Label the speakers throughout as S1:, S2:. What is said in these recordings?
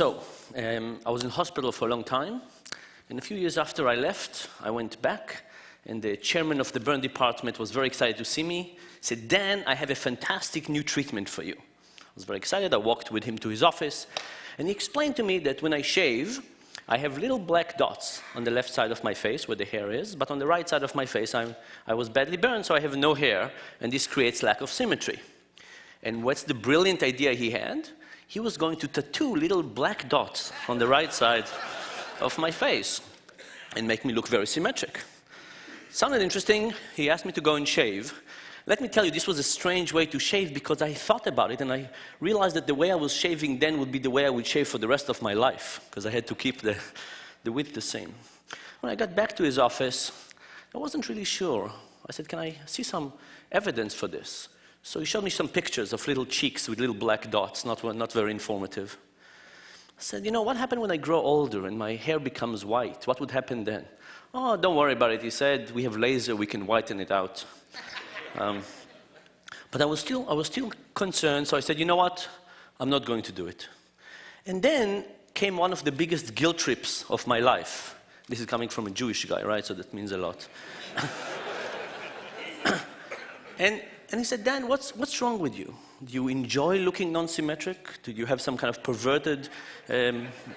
S1: I was in hospital for a long time, and a few years after I left, I went back, and the chairman of the burn department was very excited to see me. He said, "Dan, I have a fantastic new treatment for you." I was very excited. I walked with him to his office, and he explained to me that when I shave, I have little black dots on the left side of my face where the hair is, but on the right side of my face, I was badly burned, so I have no hair, and this creates lack of symmetry. And what's the brilliant idea he had? He was going to tattoo little black dots on the right side of my face and make me look very symmetric. Sounded interesting. He asked me to go and shave. Let me tell you, this was a strange way to shave because I thought about it and I realized that the way I was shaving then would be the way I would shave for the rest of my life because I had to keep the width the same. When I got back to his office, I wasn't really sure. I said, "Can I see some evidence for this?" So he showed me some pictures of little cheeks with little black dots, not very informative. I said, "You know, what happened when I grow older and my hair becomes white? What would happen then?" "Oh, don't worry about it," he said. "We have laser, we can whiten it out." But I was still concerned, so I said, "You know what? I'm not going to do it." And then came one of the biggest guilt trips of my life. This is coming from a Jewish guy, right? So that means a lot. And he said, "Dan, what's wrong with you? Do you enjoy looking non-symmetric? Do you have some kind of perverted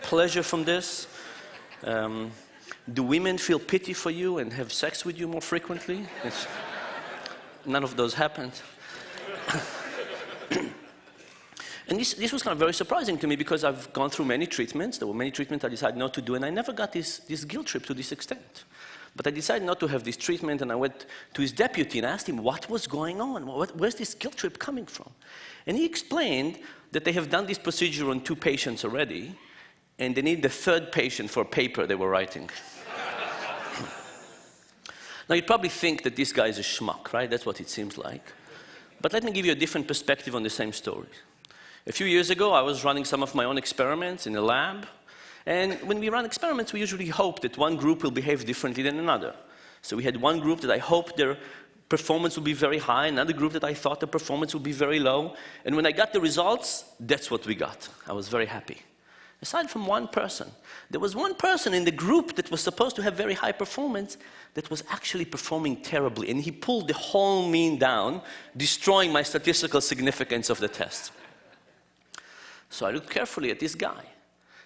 S1: pleasure from this? Do women feel pity for you and have sex with you more frequently?" None of those happened. And this was kind of very surprising to me because I've gone through many treatments. There were many treatments I decided not to do, and I never got this guilt trip to this extent. But I decided not to have this treatment, and I went to his deputy and asked him what was going on. Where's this guilt trip coming from? And he explained that they have done this procedure on 2 patients already, and they need the 3rd patient for a paper they were writing. Now, you'd probably think that this guy is a schmuck, right? That's what it seems like. But let me give you a different perspective on the same story. A few years ago, I was running some of my own experiments in a lab. And when we run experiments, we usually hope that one group will behave differently than another. So we had one group that I hoped their performance would be very high, another group that I thought the performance would be very low. And when I got the results, that's what we got. I was very happy. Aside from one person, there was one person in the group that was supposed to have very high performance that was actually performing terribly. And he pulled the whole mean down, destroying my statistical significance of the test. So I looked carefully at this guy.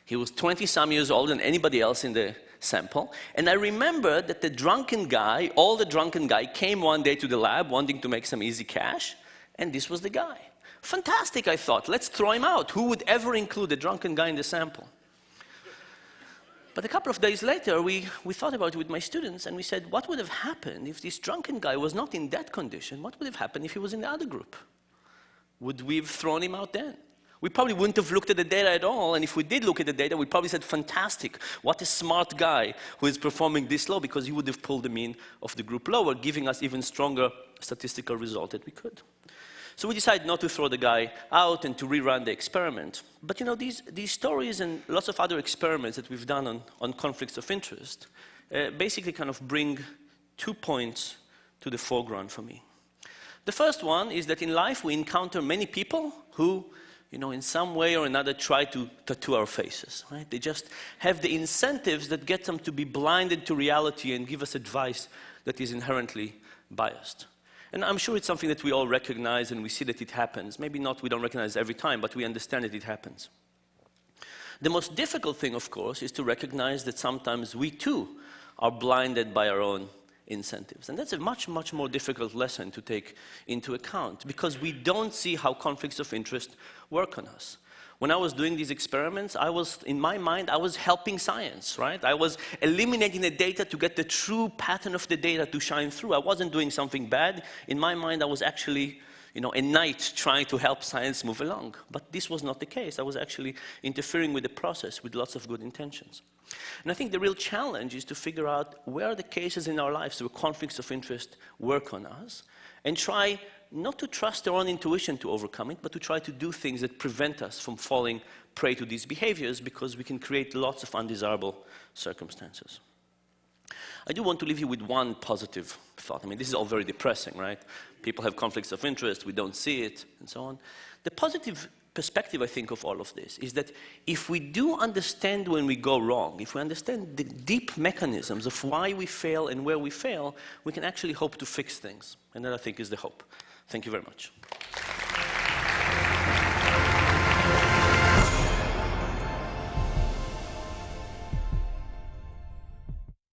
S1: He was 20-some years older than anybody else in the sample. And I remember that the drunken guy, came one day to the lab wanting to make some easy cash. And this was the guy. Fantastic, I thought. Let's throw him out. Who would ever include a drunken guy in the sample? But a couple of days later, we thought about it with my students. And we said, what would have happened if this drunken guy was not in that condition? What would have happened if he was in the other group? Would we have thrown him out then? We probably wouldn't have looked at the data at all, and if we did look at the data, we probably said, fantastic, what a smart guy who is performing this low, because he would have pulled the mean of the group lower, giving us even stronger statistical result that we could. So we decided not to throw the guy out and to rerun the experiment. But you know, these stories and lots of other experiments that we've done on conflicts of interest basically kind of bring 2 points to the foreground for me. The first one is that in life we encounter many people who, you know, in some way or another try to tattoo our faces, right? They just have the incentives that get them to be blinded to reality and give us advice that is inherently biased. And I'm sure it's something that we all recognize and we see that it happens. Maybe not, we don't recognize it every time, but we understand that it happens. The most difficult thing, of course, is to recognize that sometimes we too are blinded by our own incentives. And that's a much, much more difficult lesson to take into account because we don't see how conflicts of interest work on us. When I was doing these experiments, in my mind, I was helping science, right? I was eliminating the data to get the true pattern of the data to shine through. I wasn't doing something bad. In my mind, I was actually, you know, a knight trying to help science move along. But this was not the case. I was actually interfering with the process with lots of good intentions. And I think the real challenge is to figure out where are the cases in our lives where conflicts of interest work on us and try not to trust our own intuition to overcome it, but to try to do things that prevent us from falling prey to these behaviors because we can create lots of undesirable circumstances. I do want to leave you with one positive thought. I mean, this is all very depressing, right? People have conflicts of interest, we don't see it, and so on. The positive perspective, I think, of all of this is that if we do understand when we go wrong, if we understand the deep mechanisms of why we fail and where we fail, we can actually hope to fix things. And that, I think, is the hope. Thank you very much.